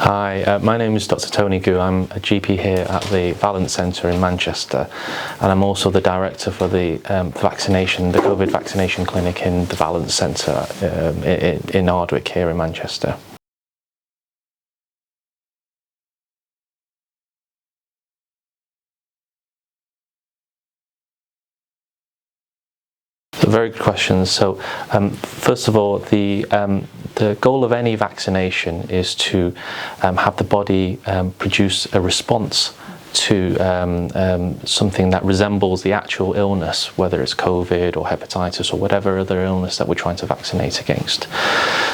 Hi, my name is Dr. Tony Gu. I'm a GP here at the Vallance Centre in Manchester, and I'm also the director for the COVID vaccination clinic in the Vallance Centre in Ardwick here in Manchester. Very good questions. So, first of all, the goal of any vaccination is to have the body produce a response to something that resembles the actual illness, whether it's COVID or hepatitis or whatever other illness that we're trying to vaccinate against.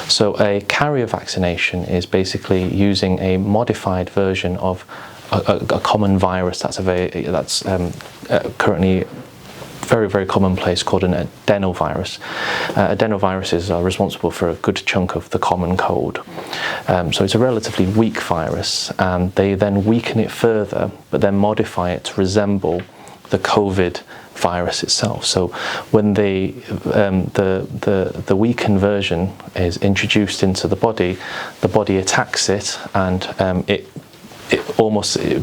So a carrier vaccination is basically using a modified version of a common virus that's currently very commonplace, called an adenovirus. Adenoviruses are responsible for a good chunk of the common cold. So it's a relatively weak virus, and they then weaken it further, but then modify it to resemble the COVID virus itself. So when the weakened version is introduced into the body attacks it, and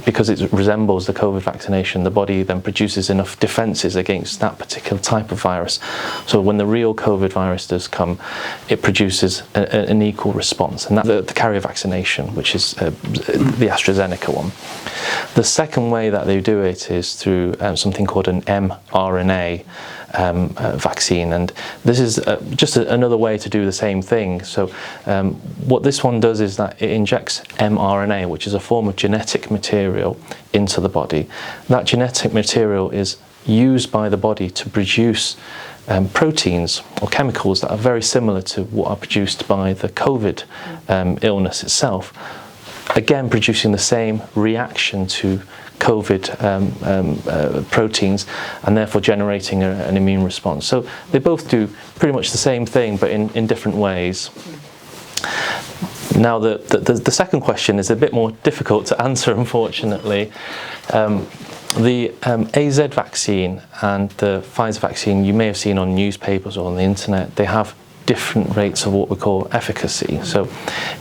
because it resembles the COVID vaccination, the body then produces enough defences against that particular type of virus. So when the real COVID virus does come, it produces an equal response, and that's the carrier vaccination, which is the AstraZeneca one. The second way that they do it is through something called an mRNA vaccine, and this is just another way to do the same thing. So what this one does is that it injects mRNA, which is a form of genetic material, into the body. That genetic material is used by the body to produce proteins or chemicals that are very similar to what are produced by the COVID illness itself, again producing the same reaction to COVID proteins, and therefore generating an immune response. So they both do pretty much the same thing, but in different ways. Now the second question is a bit more difficult to answer, unfortunately. The AZ vaccine and the Pfizer vaccine, you may have seen on newspapers or on the internet, they have different rates of what we call efficacy. So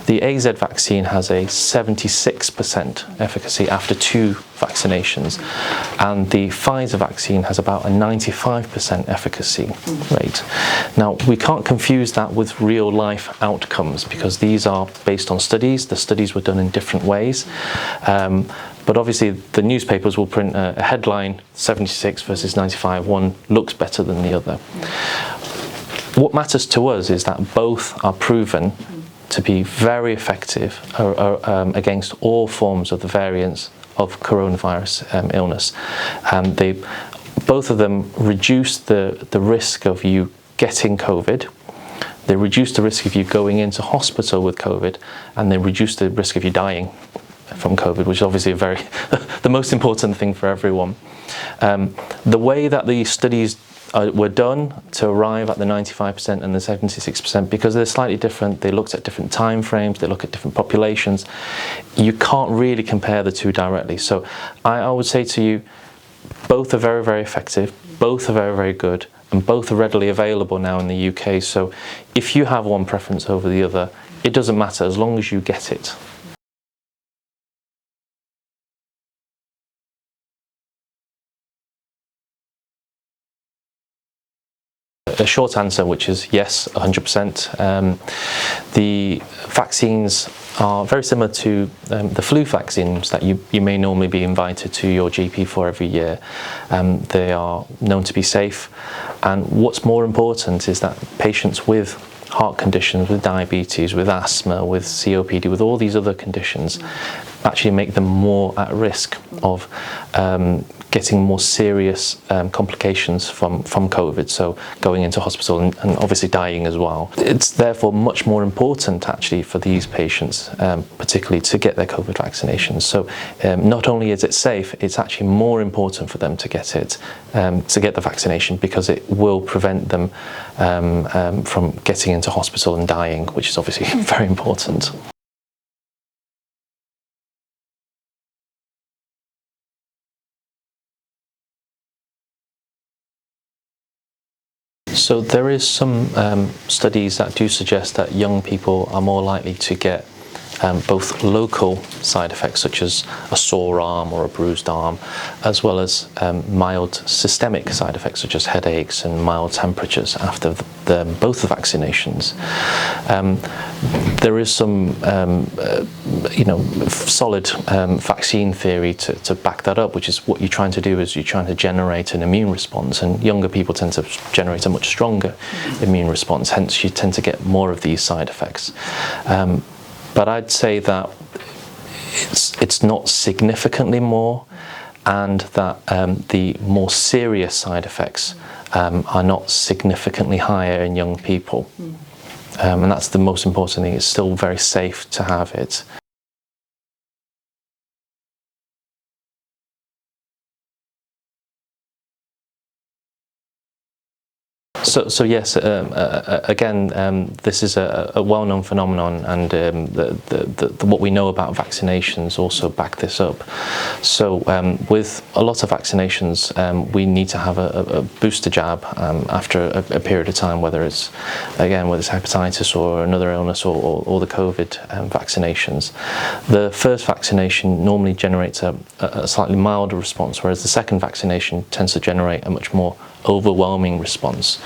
the AZ vaccine has a 76% efficacy after 2 vaccinations, and the Pfizer vaccine has about a 95% efficacy rate. Now, we can't confuse that with real life outcomes, because these are based on studies. The studies were done in different ways. But obviously the newspapers will print a headline, 76 versus 95, one looks better than the other. What matters to us is that both are proven to be very effective against all forms of the variants of coronavirus illness. Both of them reduce the risk of you getting COVID, they reduce the risk of you going into hospital with COVID, and they reduce the risk of you dying from COVID, which is obviously the most important thing for everyone. The way that the studies were done to arrive at the 95% and the 76%, because they're slightly different. They looked at different time frames, they look at different populations. You can't really compare the two directly. So I would say to you, both are very effective, both are very good, and both are readily available now in the UK. So if you have one preference over the other, it doesn't matter as long as you get it. A short answer, which is yes, 100%. The vaccines are very similar to the flu vaccines that you may normally be invited to your GP for every year. They are known to be safe, and what's more important is that patients with heart conditions, with diabetes, with asthma, with COPD, with all these other conditions, actually make them more at risk of getting more serious complications from COVID, so going into hospital and obviously dying as well. It's therefore much more important actually for these patients, particularly to get their COVID vaccinations. So not only is it safe, it's actually more important for them to get it, to get the vaccination, because it will prevent them from getting into hospital and dying, which is obviously very important. So there is some studies that do suggest that young people are more likely to get both local side effects such as a sore arm or a bruised arm, as well as mild systemic side effects such as headaches and mild temperatures after both the vaccinations. There is some solid vaccine theory to back that up, which is what you're trying to do is you're trying to generate an immune response, and younger people tend to generate a much stronger immune response, hence you tend to get more of these side effects. But I'd say that it's not significantly more, and that the more serious side effects are not significantly higher in young people. And that's the most important thing. It's still very safe to have it. So yes, again, this is a well-known phenomenon, and what we know about vaccinations also back this up. So with a lot of vaccinations, we need to have a booster jab after a period of time, whether it's hepatitis or another illness or the COVID vaccinations. The first vaccination normally generates a slightly milder response, whereas the second vaccination tends to generate a much more overwhelming response.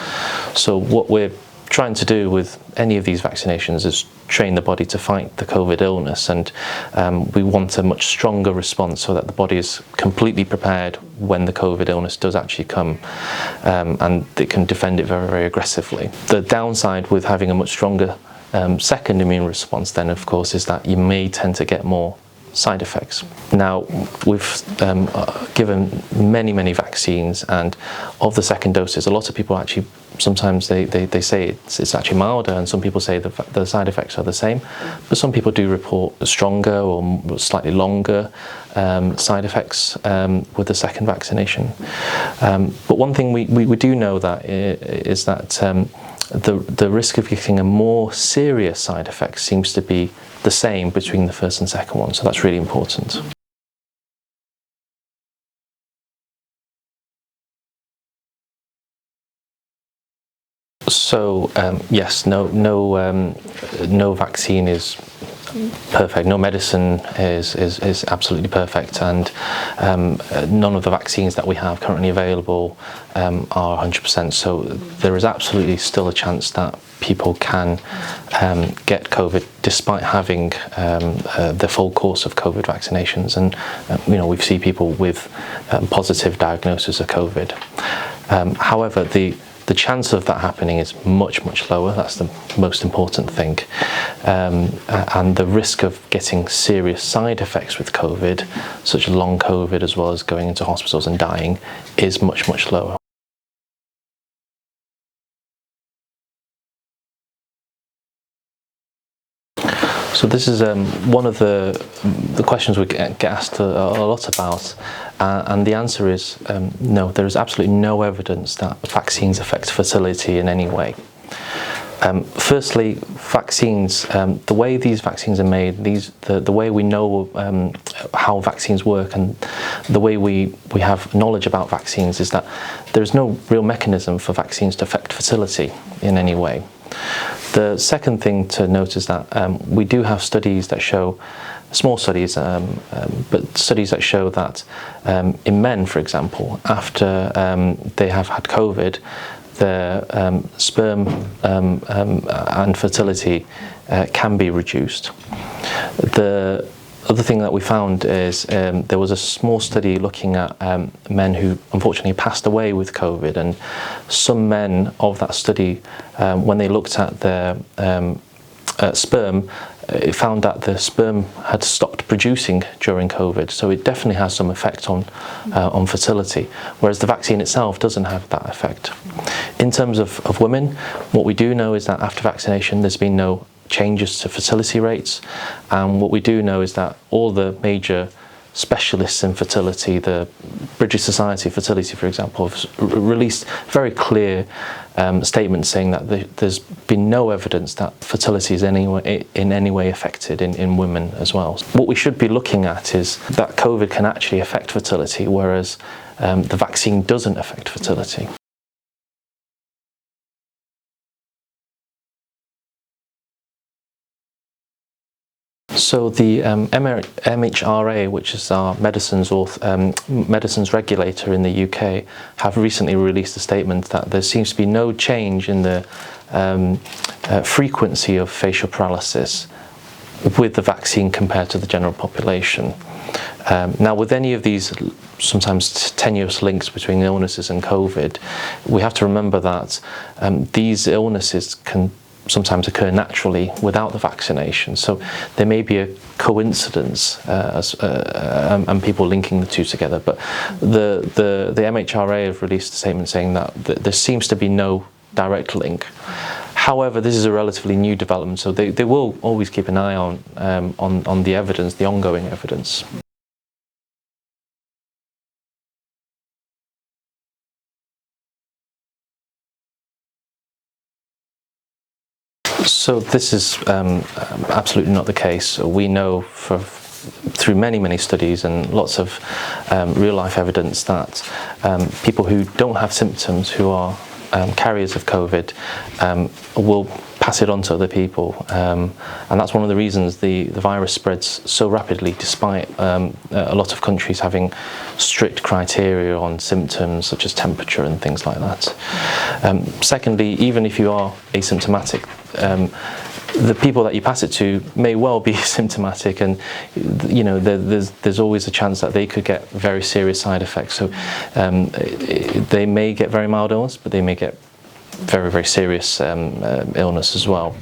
So what we're trying to do with any of these vaccinations is train the body to fight the COVID illness, and we want a much stronger response so that the body is completely prepared when the COVID illness does actually come, and it can defend it very, very aggressively. The downside with having a much stronger second immune response then, of course, is that you may tend to get more side effects. Now, we've given many vaccines, and of the second doses, a lot of people actually sometimes they say it's actually milder, and some people say the side effects are the same, but some people do report stronger or slightly longer side effects with the second vaccination. But one thing we do know that is that the risk of getting a more serious side effect seems to be the same between the first and second one, so that's really important. So yes, no vaccine is perfect. No medicine is absolutely perfect, and none of the vaccines that we have currently available are 100%. So there is absolutely still a chance that people can get COVID despite having the full course of COVID vaccinations, and we see people with positive diagnosis of COVID. However, the chance of that happening is much lower. That's the most important thing, and the risk of getting serious side effects with COVID, such as long COVID as well as going into hospitals and dying, is much lower. So this is one of the questions we get asked a lot about, and the answer is no. There is absolutely no evidence that vaccines affect fertility in any way. Firstly, vaccines, the way these vaccines are made, the way we know how vaccines work, and the way we have knowledge about vaccines is that there is no real mechanism for vaccines to affect fertility in any way. The second thing to note is that we do have studies that show, small studies, but studies that show that in men, for example, after they have had COVID, their sperm and fertility can be reduced. The other thing that we found is there was a small study looking at men who unfortunately passed away with COVID, and some men of that study, when they looked at their sperm, it found that the sperm had stopped producing during COVID, so it definitely has some effect on fertility, whereas the vaccine itself doesn't have that effect. In terms of women, what we do know is that after vaccination there's been no changes to fertility rates, and what we do know is that all the major specialists in fertility, the British Society of Fertility, for example, have released very clear statements saying that there's been no evidence that fertility is in any way affected in women as well. What we should be looking at is that COVID can actually affect fertility, whereas the vaccine doesn't affect fertility. So the MHRA, which is our medicines regulator in the UK, have recently released a statement that there seems to be no change in the frequency of facial paralysis with the vaccine compared to the general population. Now, with any of these sometimes tenuous links between illnesses and COVID, we have to remember that these illnesses can sometimes occur naturally without the vaccination. So there may be a coincidence and people linking the two together. But the MHRA have released a statement saying that there seems to be no direct link. However, this is a relatively new development, so they will always keep an eye on the evidence, the ongoing evidence. So this is absolutely not the case. We know through many studies and lots of real-life evidence that people who don't have symptoms, who are carriers of COVID, will pass it on to other people, and that's one of the reasons the virus spreads so rapidly, despite a lot of countries having strict criteria on symptoms such as temperature and things like that. Secondly, even if you are asymptomatic, the people that you pass it to may well be symptomatic, and there's always a chance that they could get very serious side effects. So they may get very mild illness, but they may get very serious illness as well.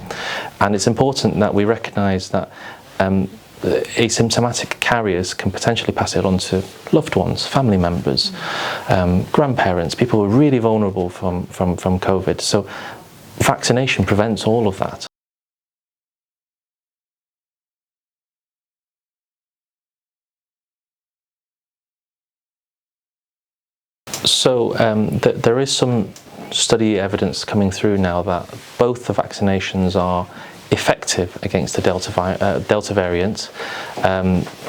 And it's important that we recognise that asymptomatic carriers can potentially pass it on to loved ones, family members, grandparents, people who are really vulnerable from COVID. So vaccination prevents all of that. So there is some study evidence coming through now that both the vaccinations are effective against the Delta variant.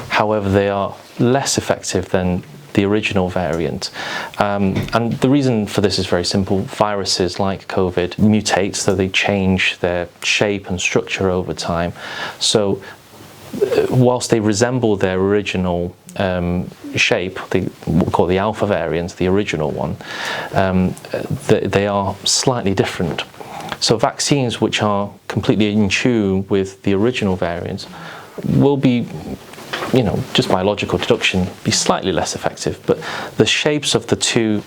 However, they are less effective than the original variant. And the reason for this is very simple. Viruses like COVID mutate, so they change their shape and structure over time. So whilst they resemble their original shape, we'll call it the alpha variant, the original one, they are slightly different. So vaccines which are completely in tune with the original variants will be, just by logical deduction, be slightly less effective. But the shapes of the two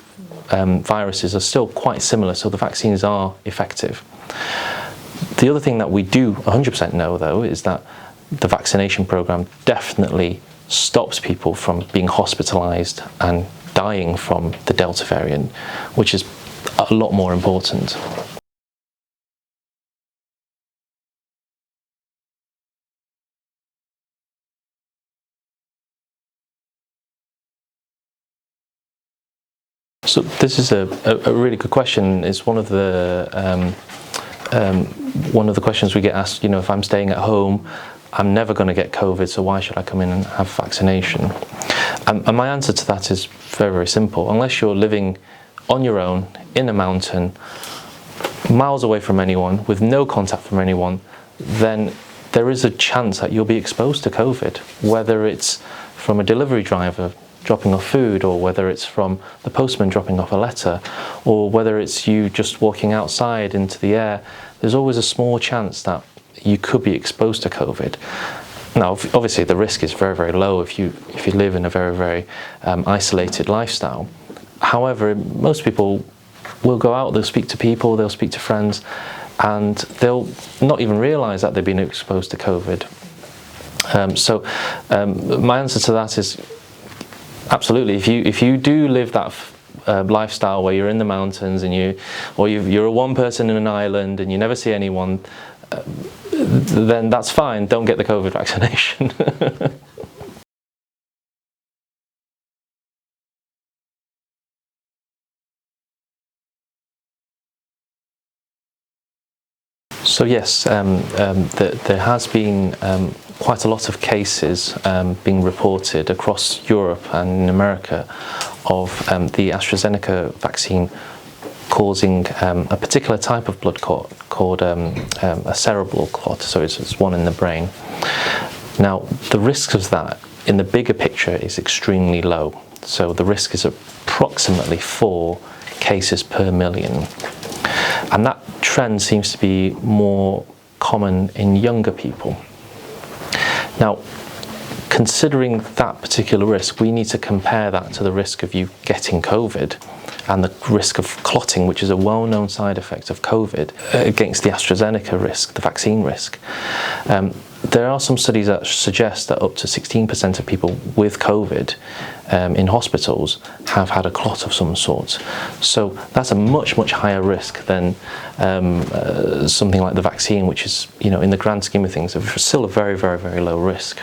viruses are still quite similar, so the vaccines are effective. The other thing that we do 100% know, though, is that the vaccination program definitely stops people from being hospitalized and dying from the Delta variant, which is a lot more important. So this is a really good question. It's one of the questions we get asked. If I'm staying at home, I'm never going to get COVID, so why should I come in and have vaccination? And my answer to that is very simple. Unless you're living on your own, in a mountain, miles away from anyone, with no contact from anyone, then there is a chance that you'll be exposed to COVID, whether it's from a delivery driver dropping off food, or whether it's from the postman dropping off a letter, or whether it's you just walking outside into the air. There's always a small chance that you could be exposed to COVID. Now, obviously, the risk is very low if you live in a very isolated lifestyle. However, most people will go out, they'll speak to people, they'll speak to friends, and they'll not even realise that they've been exposed to COVID. My answer to that is absolutely. If you do live that lifestyle where you're in the mountains and you're a one person in an island and you never see anyone, then that's fine. Don't get the COVID vaccination. So yes, there has been quite a lot of cases being reported across Europe and in America of the AstraZeneca vaccine causing a particular type of blood clot called a cerebral clot, so it's one in the brain. Now, the risk of that in the bigger picture is extremely low. So the risk is approximately 4 cases per million. And that trend seems to be more common in younger people. Now, considering that particular risk, we need to compare that to the risk of you getting COVID and the risk of clotting, which is a well-known side effect of COVID, against the AstraZeneca risk, the vaccine risk. There are some studies that suggest that up to 16% of people with COVID in hospitals have had a clot of some sort. So that's a much, much higher risk than something like the vaccine, which is, in the grand scheme of things, still a very, very, very low risk.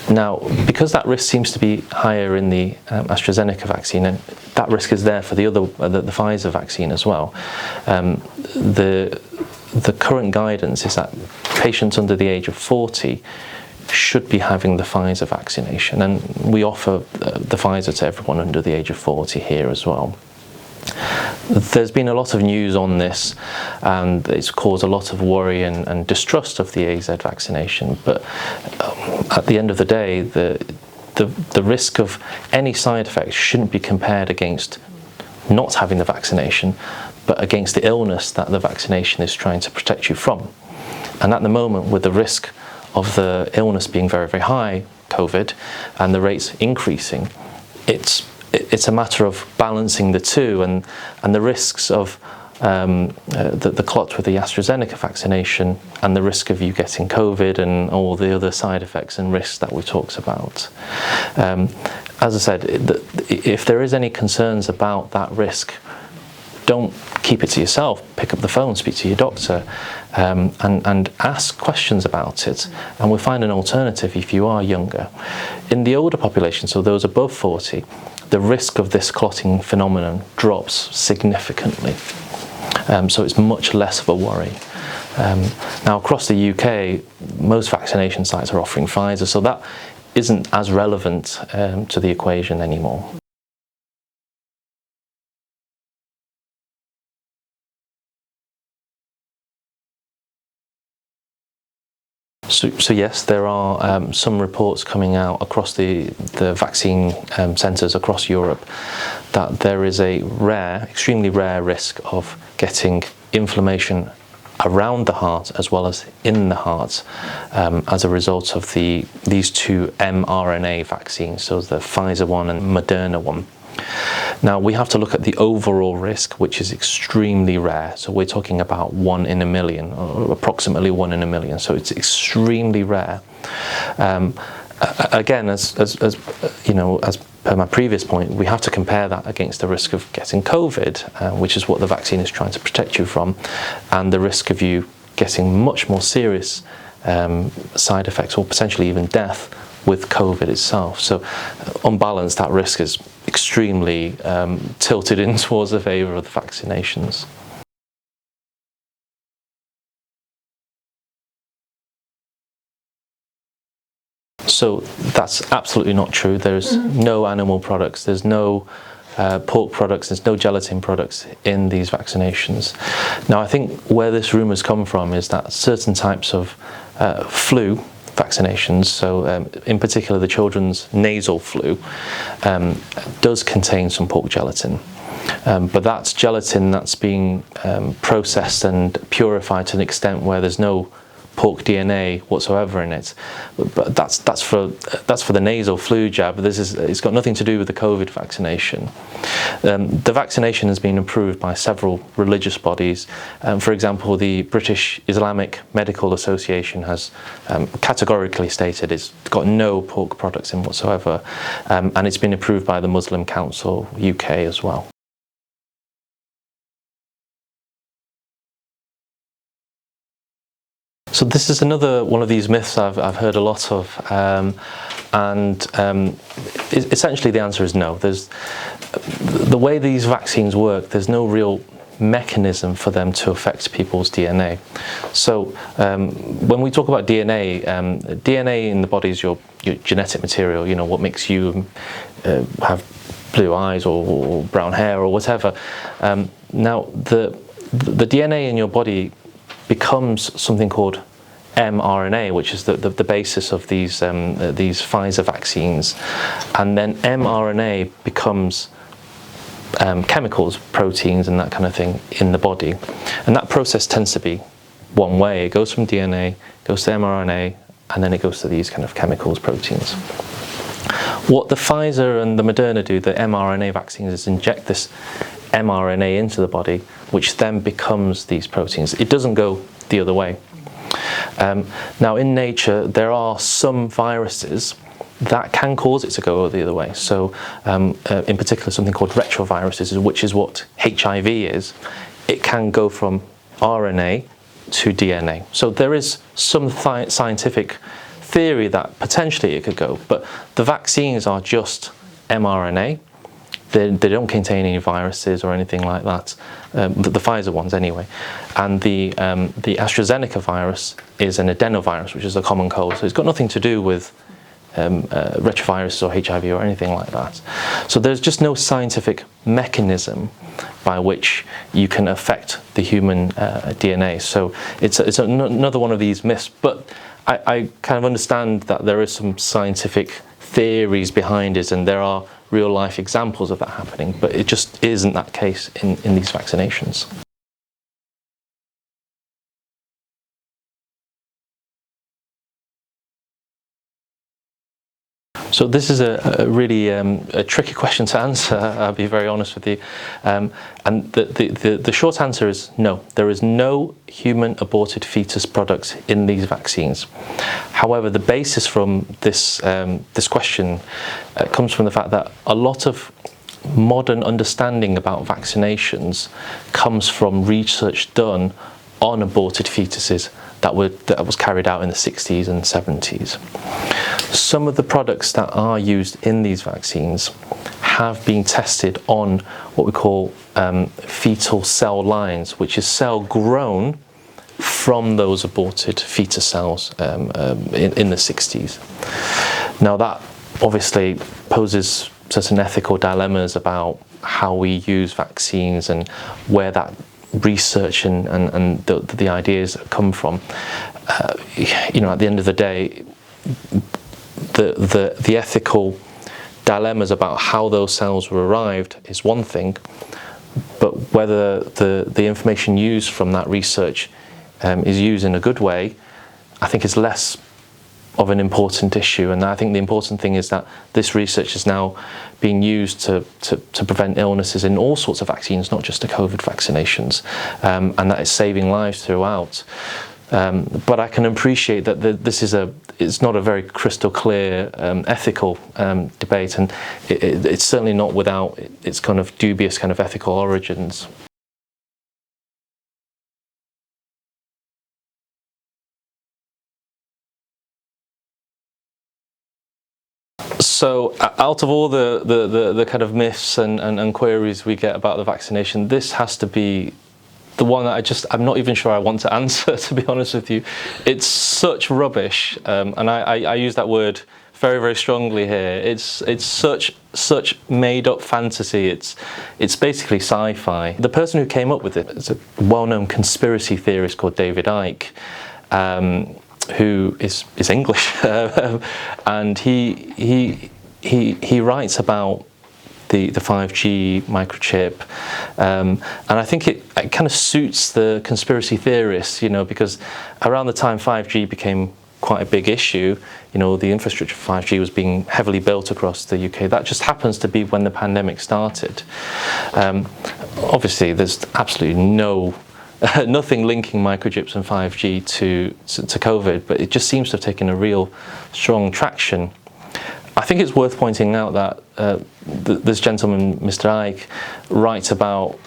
Now, because that risk seems to be higher in the AstraZeneca vaccine, and that risk is there for the Pfizer vaccine as well, the current guidance is that patients under the age of 40 should be having the Pfizer vaccination, and we offer the Pfizer to everyone under the age of 40 here as well. There's been a lot of news on this, and it's caused a lot of worry and distrust of the AZ vaccination, but at the end of the day, the risk of any side effects shouldn't be compared against not having the vaccination, but against the illness that the vaccination is trying to protect you from. And at the moment, with the risk of the illness being very, very high, COVID, and the rates increasing, it's a matter of balancing the two, and the risks of the clot with the AstraZeneca vaccination and the risk of you getting COVID and all the other side effects and risks that we talked about. As I said, if there is any concerns about that risk, don't keep it to yourself. Pick up the phone, speak to your doctor, and ask questions about it, and we'll find an alternative if you are younger. In the older population, so those above 40, the risk of this clotting phenomenon drops significantly. So it's much less of a worry. Now, across the UK, most vaccination sites are offering Pfizer, so that isn't as relevant to the equation anymore. So yes, there are some reports coming out across the vaccine centres across Europe that there is a extremely rare risk of getting inflammation around the heart as well as in the heart as a result of these two mRNA vaccines, so the Pfizer one and Moderna one. Now, we have to look at the overall risk, which is extremely rare. So we're talking about 1 in a million, or approximately 1 in a million. So it's extremely rare. Again, as per my previous point, we have to compare that against the risk of getting COVID, which is what the vaccine is trying to protect you from, and the risk of you getting much more serious side effects or potentially even death with COVID itself. So on balance, that risk is extremely tilted in towards the favour of the vaccinations. So that's absolutely not true. There's no animal products, there's no pork products, there's no gelatin products in these vaccinations. Now, I think where this rumour's come from is that certain types of flu vaccinations, so in particular the children's nasal flu, does contain some pork gelatin. But that's gelatin that's being processed and purified to an extent where there's no pork DNA whatsoever in it. But that's for the nasal flu jab. It's got nothing to do with the COVID vaccination. The vaccination has been approved by several religious bodies. For example, the British Islamic Medical Association has categorically stated it's got no pork products in whatsoever, and it's been approved by the Muslim Council UK as well. So this is another one of these myths I've heard a lot of, essentially the answer is no. The way these vaccines work, there's no real mechanism for them to affect people's DNA. So when we talk about DNA, DNA in the body is your genetic material, what makes you have blue eyes or brown hair or whatever. Now the DNA in your body becomes something called mRNA, which is the basis of these Pfizer vaccines, and then mRNA becomes chemicals, proteins and that kind of thing in the body. And that process tends to be one way. It goes from DNA, goes to mRNA, and then it goes to these kind of chemicals, proteins. What the Pfizer and the Moderna do, the mRNA vaccines, is inject this mRNA into the body, which then becomes these proteins. It doesn't go the other way. Now in nature there are some viruses that can cause it to go the other way. So in particular something called retroviruses, which is what HIV is. It can go from RNA to DNA. So there is some scientific theory that potentially it could go, but the vaccines are just mRNA. They don't contain any viruses or anything like that, the Pfizer ones anyway. And the AstraZeneca virus is an adenovirus, which is a common cold. So it's got nothing to do with retroviruses or HIV or anything like that. So there's just no scientific mechanism by which you can affect the human DNA. So it's another one of these myths. But I kind of understand that there is some scientific theories behind it, and there are real life examples of that happening, but it just isn't that case in these vaccinations. So this is a really a tricky question to answer, I'll be very honest with you. And the short answer is no. There is no human aborted fetus products in these vaccines. However, the basis from this question comes from the fact that a lot of modern understanding about vaccinations comes from research done on aborted fetuses that was carried out in the 60s and 70s. Some of the products that are used in these vaccines have been tested on what we call fetal cell lines, which is cell grown from those aborted fetus cells in the 60s. Now that obviously poses certain ethical dilemmas about how we use vaccines and where that research and the ideas come from. You know, at the end of the day, the ethical dilemmas about how those cells were arrived is one thing, but whether the information used from that research is used in a good way, I think is less of an important issue. And I think the important thing is that this research is now being used to prevent illnesses in all sorts of vaccines, not just the COVID vaccinations, and that is saving lives throughout. But I can appreciate that it's not a very crystal clear ethical debate, and it's certainly not without its kind of dubious kind of ethical origins. So out of all the kind of myths and queries we get about the vaccination, this has to be the one that I'm not even sure I want to answer, to be honest with you. It's such rubbish, and I use that word very, very strongly here. It's such made-up fantasy. It's basically sci-fi. The person who came up with it is a well-known conspiracy theorist called David Icke, who is English, and he writes about the 5G microchip, and I think it kind of suits the conspiracy theorists, you know, because around the time 5G became quite a big issue, you know, the infrastructure for 5G was being heavily built across the UK. That just happens to be when the pandemic started. Obviously, there's absolutely nothing linking microchips and 5G to COVID, but it just seems to have taken a real strong traction. I think it's worth pointing out that this gentleman, Mr. Icke, writes about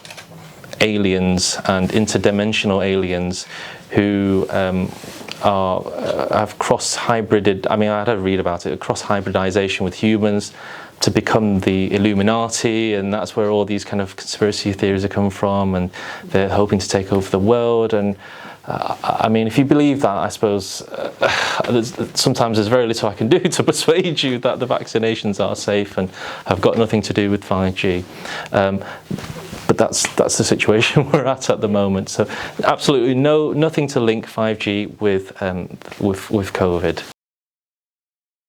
aliens and interdimensional aliens who have cross-hybrided, I mean, I had to read about it, cross-hybridization with humans to become the Illuminati, and that's where all these kind of conspiracy theories have come from, and they're hoping to take over the world. And I mean, if you believe that, I suppose sometimes there's very little I can do to persuade you that the vaccinations are safe and have got nothing to do with 5G. But but that's the situation we're at the moment. So absolutely nothing to link 5G with COVID.